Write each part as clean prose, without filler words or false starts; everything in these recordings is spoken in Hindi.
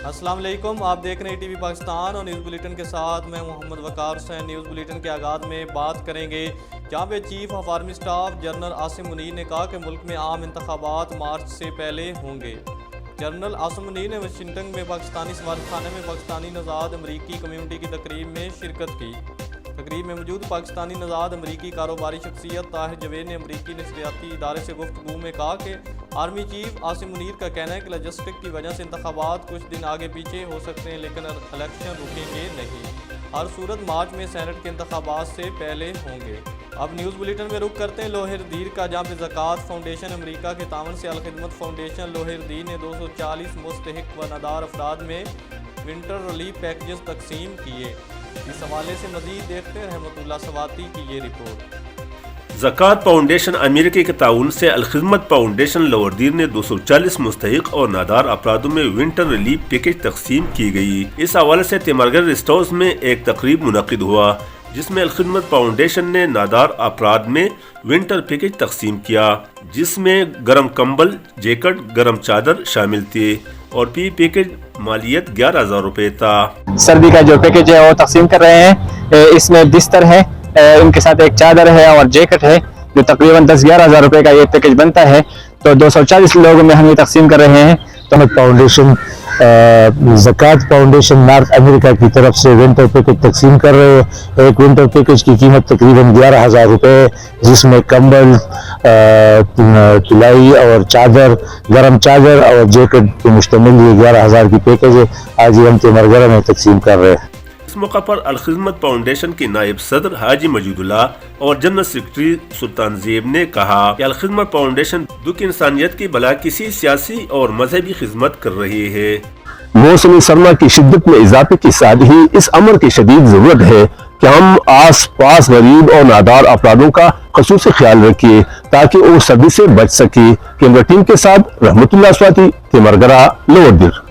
अस्सलाम वालेकुम, आप देख रहे हैं टीवी पाकिस्तान और न्यूज़ बुलेटिन के साथ मैं मोहम्मद वकार हुसैन। न्यूज़ बुलेटिन के आगाज़ में बात करेंगे जहाँ पे chief of army staff general Asim Munir ने कहा कि मुल्क में आम इंतखाबात मार्च से पहले होंगे। जनरल आसिम मुनीर ने वाशिंगटन में पाकिस्तानी सफारतखाने में पाकिस्तानी नज़ाद अमरीकी कम्यूनिटी की तकरीब में शिरकत की। तकरीब में मौजूद पाकिस्तानी नज़ाद अमरीकी कारोबारी शख्सियत ताहिर जवेद ने अमरीकी नशरियाती इदारे से गुफ्तगू में कहा कि आर्मी चीफ आसिम मुनीर का कहना है कि लॉजिस्टिक की वजह से इंतखाबात कुछ दिन आगे पीछे हो सकते हैं, लेकिन इलेक्शन रुकेंगे नहीं। हर सूरत मार्च में सेनेट के इंतखाबात से पहले होंगे। अब न्यूज़ बुलेटिन में रुख करते हैं लोहरदीर का, जहाँ पे ज़कात फाउंडेशन अमेरिका के तावन से अलखिदमत फाउंडेशन लोहरदीर ने 240 मुस्तहिक व नादार अफराद में विंटर रिलीफ पैकेजेस तकसीम किए। इस हवाले से मज़ीद देखते हैं रहमतुल्लाह सवाती की ये रिपोर्ट। ज़कात फाउंडेशन अमेरिका के ताउन से अलखिदमत फाउंडेशन लोहरदीर ने 240 मुस्तहिक और नादार अफरादों में विंटर रिलीफ पैकेज तकसीम की गई। इस हवाले से तिमरगर रेस्ट हाउस में एक तकरीब मुनक़िद हुआ जिसमें अलखिदमत फाउंडेशन ने नादार अफराद में विंटर पैकेज तकसीम किया, जिसमें गर्म कंबल, जैकेट, गर्म चादर शामिल थे और पी पैकेज मालियत 11,000 रुपए था। सर्दी का जो पैकेज है वो तकसीम कर रहे हैं। इसमें बिस्तर है, इनके साथ एक चादर है और जैकेट है, जो तकरीबन 10-11 हज़ार रुपए का ये पैकेज बनता है। तो 240 लोगों में हम ये तकसीम कर रहे हैं। तो फाउंडेशन ज़कात फाउंडेशन नॉर्थ अमेरिका की तरफ से विंटर पैकेज तकसीम कर रहे हैं। एक विंटर पैकेज की कीमत तकरीबन 11,000 रुपए, जिसमें कंबल, तुलाई और चादर, गर्म चादर और जैकेट पे मुश्तमिल ये 11,000 की पैकेज है। आज हम तिमरगरा में तकसीम कर रहे हैं। इस मौका पर अलखिदमत फाउंडेशन के नायब सदर हाजी मजीदुल्लाह और जनरल सेक्रेटरी सुल्तान ज़ेब ने कहा कि अलखिदमत फाउंडेशन दुख इंसानियत की बला किसी सियासी और मजहबी खिदमत कर रही है। मौसमी सरमा की शिद्दत में इजाफे के साथ ही इस अमर की शदीद जरूरत है कि हम आस पास गरीब और नादार अफरादों का खसूसी ख्याल रखिए ताकि वो सर्दी से बच सके। कैमरा टीम के साथ रहमतुल्लाह स्वाति, तिमरगरा, लोहरदीर।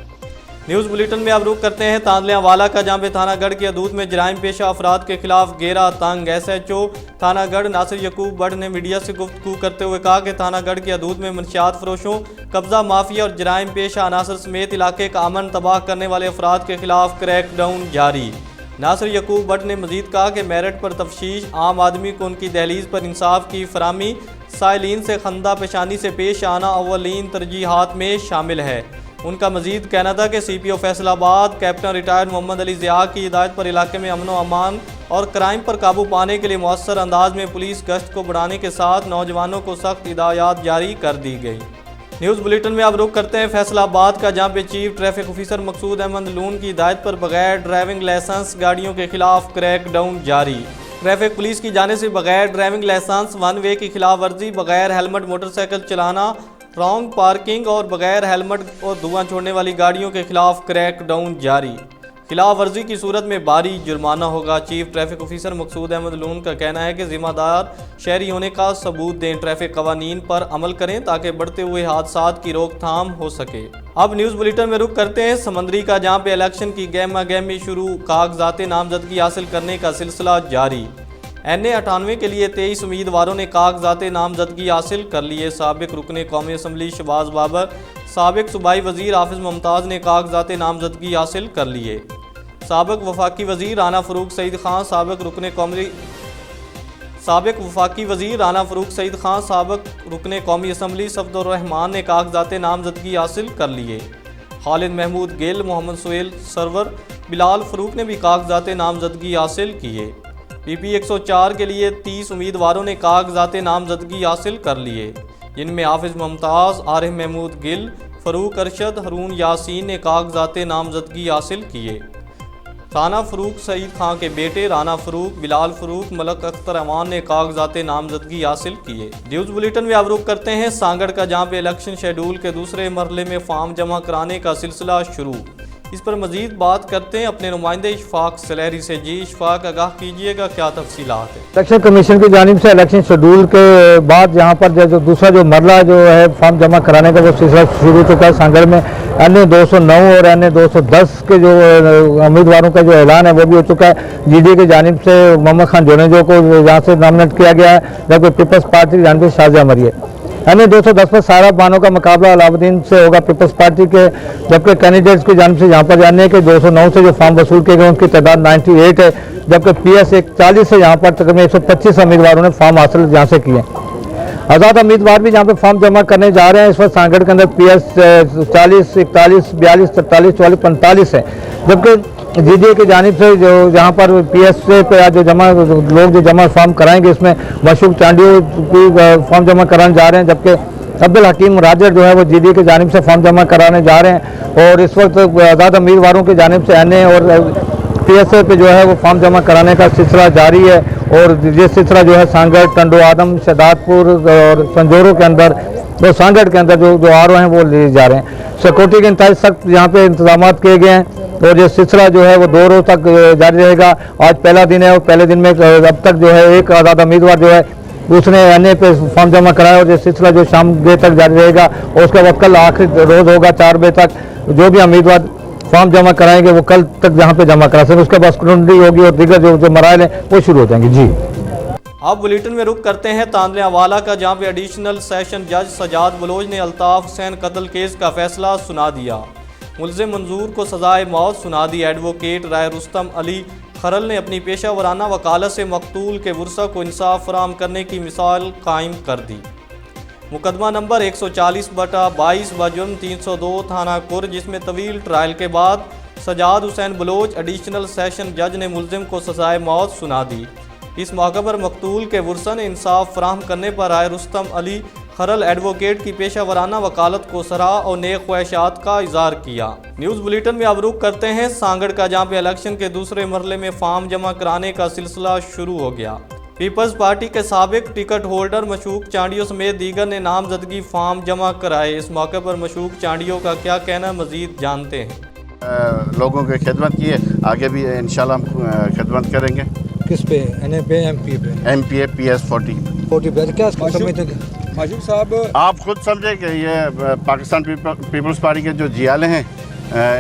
न्यूज़ बुलेटिन में अब रुख करते हैं तांदलियावाला का, जहाँ पे थानागढ़ की हदूद में जराइम पेशा अफराद के खिलाफ घेरा तंग। SHO थानागढ़ नासिर यकूब बट ने मीडिया से गुफ्तगू करते हुए कहा कि थानागढ़ की हदूद में मनशियात फरोशों, कब्जा माफिया और जराइम पेशा अनासर समेत इलाके का अमन तबाह करने वाले अफराद के खिलाफ क्रैकडाउन जारी। नासिर यकूब बट ने मजीद कहा कि मेरिट पर तफ्शीश, आम आदमी को उनकी दहलीज पर इंसाफ की फरामी, साइलिन से खंदा पेशानी से पेश आना अव्वलीन तरजीहात में शामिल है। उनका मजीद कहना था कि CPO Faisalabad captain retired Mohammad Ali Zia की हिदायत पर इलाके में अमन व अमान और क्राइम पर काबू पाने के लिए मौसर अंदाज में पुलिस गश्त को बढ़ाने के साथ नौजवानों को सख्त हिदायत जारी कर दी गई। न्यूज़ बुलेटिन में अब रुख करते हैं फैसलाबाद का, जहाँ पे चीफ ट्रैफिक ऑफिसर मकसूद अहमद लून की हिदायत पर बगैर ड्राइविंग लाइसेंस गाड़ियों के खिलाफ क्रैकडाउन जारी। ट्रैफिक पुलिस की जाने से बगैर ड्राइविंग लाइसेंस, वन वे की खिलाफ वर्जी, बगैर हेलमेट मोटरसाइकिल चलाना, रॉन्ग पार्किंग और बगैर हेलमेट और धुआं छोड़ने वाली गाड़ियों के खिलाफ क्रैकडाउन जारी। खिलाफ वर्जी की सूरत में भारी जुर्माना होगा। चीफ ट्रैफिक ऑफिसर मकसूद अहमद लून का कहना है कि जिम्मेदार शहरी होने का सबूत दें, ट्रैफिक कवानीन पर अमल करें ताकि बढ़ते हुए हादसात की रोकथाम हो सके। अब न्यूज़ बुलेटिन में रुख करते हैं समंदरी का, जहाँ पे इलेक्शन की गहमा गहमी शुरू, कागजात नामजदगी हासिल करने का सिलसिला जारी। NA 98 के लिए 23 उम्मीदवारों ने कागजात नामजदगी हासिल कर लिए। साबिक रुकने कौमी असम्बली शहबाज बाबर, साबिक सूबाई वजीर हाफिज मुमताज़ ने कागजात नामजदगी हासिल कर लिए। साबिक वफाकी वजीर राना फ़रूक सईद खान, साबिक वफाकी वजीर राना फ़रूक सईद खान, साबिक रुकने कौमी असम्बली सफदुर रहमान ने कागजात नामजदगी हासिल कर लिए। खालिद महमूद गिल, मोहम्मद सुहेल सरवर, बिलाल फ़रूक ने भी कागजात नामजदगी हासिल किए। PP 104 के लिए 30 उम्मीदवारों ने कागजात नामजदगी हासिल कर लिए, जिनमें हाफिज मुमताज़, आरिफ महमूद गिल, फ़रूक अरशद, हरून यासीन ने कागजात नामजदगी हासिल किए। राना फ़रूक सईद खान के बेटे राना फ़रूक, बिलाल फ़रूक, मलक अख्तर अमान ने कागजात नामजदगी हासिल किए। न्यूज़ बुलेटिन में अब रुख करते हैं सांगड़ का, जहाँ पे इलेक्शन शेड्यूल के दूसरे मरहले में फॉर्म जमा कराने का सिलसिला शुरू। इस पर मजीद बात करते हैं अपने नुमाइंदे इशफाक सलहरी से। जी इशफाक, आगाह कीजिएगा क्या तफसीलात है। इलेक्शन कमीशन की जानिब से इलेक्शन शेड्यूल के बाद यहाँ पर जो दूसरा जो मरला जो है फॉर्म जमा कराने का वो सिलसिला शुरू हो चुका है। सांगड़ में NA 209 और NA 210 के जो उम्मीदवारों का जो ऐलान है वो भी हो चुका है। GDA की जानिब से मोहम्मद खान जोनेजो को यहाँ से नॉमिनेट किया गया है, जबकि पीपल्स पार्टी की जानिब से शाहजहां मरिए। अन्य 210 पर सारा बानों का मुकाबला अलाउद्दीन से होगा पीपल्स पार्टी के, जबकि कैंडिडेट्स की जानिब से यहाँ पर जानने के 209 से जो फॉर्म वसूल किए गए उनकी तादाद 98 है, जबकि PS 140 से यहाँ पर तकरीबन 125 उम्मीदवारों ने फॉर्म हासिल यहाँ से किए। आज़ाद उम्मीदवार भी यहाँ पे फॉर्म जमा करने जा रहे हैं। इस वक्त सांगड़ के अंदर PS 40, 41, 42, 43, 44, 45 है, जबकि GDA की जानिब से जो यहाँ पर PS पे जो जमा फॉर्म कराएंगे इसमें मशूक चांडियो की फॉर्म जमा कराने जा रहे हैं, जबकि अब्दुल हकीम राजर जो है वो GDA की जानिब से फॉर्म जमा कराने जा रहे हैं। और इस वक्त आज़ाद उम्मीदवारों की जानिब से NA और PSA पे जो है वो फॉर्म जमा कराने का सिलसिला जारी है। और ये सिलसिला जो है सांगड़, टंडो आदम, शहदादपुर और संजोरों के अंदर, तो सांगड़ के अंदर जो RO हैं वो लिए जा रहे हैं। सिक्योरिटी के इंतहाई सख्त यहाँ पे इंतजाम किए गए हैं और ये सिलसिला जो है वो 2 रोज तक जारी रहेगा। आज पहला दिन है और पहले दिन में अब तक जो है एक आज़ाद उम्मीदवार जो है उसने NA पे फॉर्म जमा कराया और ये सिलसिला जो शाम देर तक जारी रहेगा। और उसके बाद कल आखिरी रोज़ होगा 4 बजे तक, जो भी उम्मीदवार फॉर्म जमा कराएंगे वो कल तक यहाँ पे जमा करा सकें। उसके बाद स्क्रूटनी होगी और दीगर जो मराइल हैं वो शुरू हो जाएंगे। जी अब बुलेटिन में रुक करते हैं तांदलिया वाला का, जहाँ पे एडिशनल सेशन जज सजाद बलोच ने अल्ताफ हुसैन कत्ल केस का फैसला सुना दिया। मुल्ज़िम मंजूर को सजाए मौत सुना दी। एडवोकेट राय रुस्तम अली खरल ने अपनी पेशा वराना वकालत से मकतूल के वर्सा को इंसाफ फराहम करने की मिसाल कायम कर दी। मुकदमा नंबर 140/22 बजुर्म 302 थाना कुर, जिसमें तवील ट्रायल के बाद सजाद हुसैन बलोच एडिशनल सेशन जज ने मुल्ज़िम को सजाए मौत सुना दी। इस मौके पर मकतूल के वर्सा ने इंसाफ फराहम करने पर राय रुस्तम अली खरल एडवोकेट की पेशा वराना वकालत को सराहा और नेक ख्वाहिशात का इजहार किया। न्यूज़ बुलेटिन में अब रुख करते हैं सांगड़ का, जहाँ पे इलेक्शन के दूसरे मरहले में फॉर्म जमा कराने का सिलसिला शुरू हो गया। पीपल्स पार्टी के साबिक टिकट होल्डर मशूक चांडियो समेत दीगर ने नामजदगी फॉर्म जमा कराए। इस मौके पर मशूक चांडियो का क्या कहना, मजीद जानते हैं। लोगों की खिदमत की है, आगे भी इंशाल्लाह हम खिदमत करेंगे। किस पे? NA पे, MP पे? MPA PS 40 पे क्या समझते हैं? माशूक साहब, आप खुद समझे कि ये पाकिस्तान पीपल्स पार्टी के जो जियाले हैं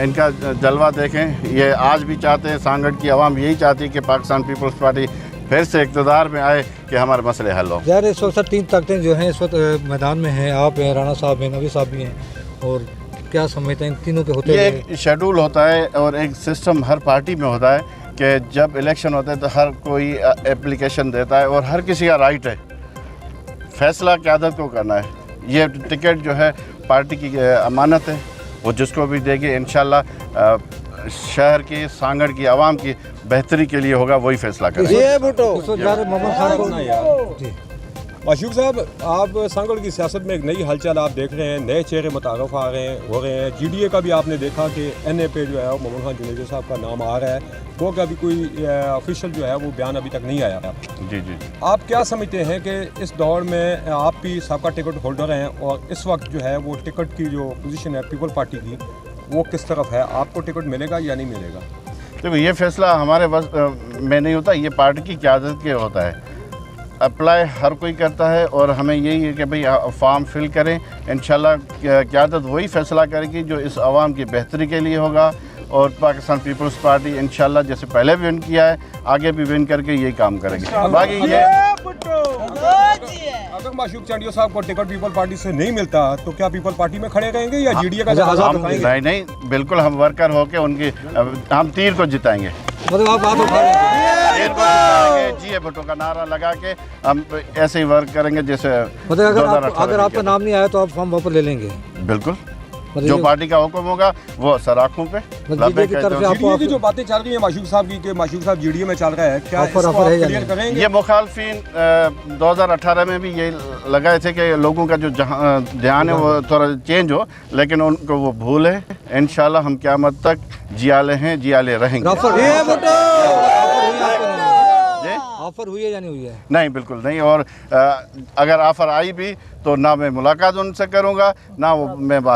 इनका जलवा देखें। ये आज भी चाहते हैं, सांगड़ की आवाम यही चाहती है कि पाकिस्तान पीपल्स पार्टी फिर से इक़्तिदार में आए कि हमारे मसले हल हो। यार इस वक्त 3 ताकतें जो हैं इस वक्त मैदान में हैं, आप हैं, राणा साहब हैं, नबी साहब भी हैं, और क्या समझते हैं इन तीनों के होते हैं? ये एक शेड्यूल होता है और एक सिस्टम हर पार्टी में होता है कि जब इलेक्शन होता है तो हर कोई एप्लीकेशन देता है और हर किसी का राइट है, फैसला क़यादत को करना है। ये टिकट जो है पार्टी की अमानत है, वो जिसको भी देगी इंशाल्लाह शहर की, सांगड़ की आवाम की बेहतरी के लिए होगा, वही फैसला करेंगे। माशूक साहब, आप सांगड़ की सियासत में एक नई हलचल आप देख रहे हैं, नए चेहरे मुतारफ़ हो रहे हैं। GDA का भी आपने देखा कि NA पे जो है मोहम्मद खान जुनेजो साहब का नाम आ रहा है, वो का भी कोई ऑफिशियल जो है वो बयान अभी तक नहीं आया। जी जी, आप क्या समझते हैं कि इस दौर में आप भी सबका टिकट होल्डर हैं और इस वक्त जो है वो टिकट की जो पोजीशन है पीपल पार्टी की वो किस तरफ है, आपको टिकट मिलेगा या नहीं मिलेगा? देखो ये फैसला हमारे बस में नहीं होता, ये पार्टी की क़यादत के होता है। अप्लाई हर कोई करता है और हमें यही है कि भाई फॉर्म फिल करें, इंशाल्लाह क़यादत वही फैसला करेगी जो इस आवाम की बेहतरी के लिए होगा। और पाकिस्तान पीपल्स पार्टी इंशाल्लाह जैसे पहले भी विन किया है, आगे भी विन करके यही काम करेंगे। बाकी ये अगर माशूक चांडियो साहब को टिकट पीपल पार्टी से नहीं मिलता तो क्या पीपल पार्टी में खड़े रहेंगे या GDA का आजाद उठाएंगे? नहीं, बिल्कुल हम वर्कर होके उनकी हम तीर को जिताएंगे। मतलब आप बात उठा रहे हैं? तीर को जिताएंगे, GA भुट्टो का नारा लगा के हम ऐसे ही वर्क करेंगे जैसे मतलब अगर आपका नाम नहीं आया तो आप फॉर्म वापस ले लेंगे? बिल्कुल, जो पार्टी का हुक्म होगा वो सराखों पे। GDA की जो बातें चल रही है माशूक साहब की कि माशूक साहब GDA में चल रहा है, क्या इसको आप क्लियर करेंगे? ये मुखालफिन 2018 में भी ये लगाए थे कि लोगों का जो ध्यान है वो थोड़ा चेंज हो, लेकिन उनको वो भूल है। इंशाल्लाह हम क़यामत तक जियाले हैं, जियाले रहेंगे। ऑफर हुई है या नहीं हुई है? नहीं, बिल्कुल नहीं। और अगर ऑफर आई भी तो ना मैं मुलाकात उनसे करूंगा, ना वो मैं बात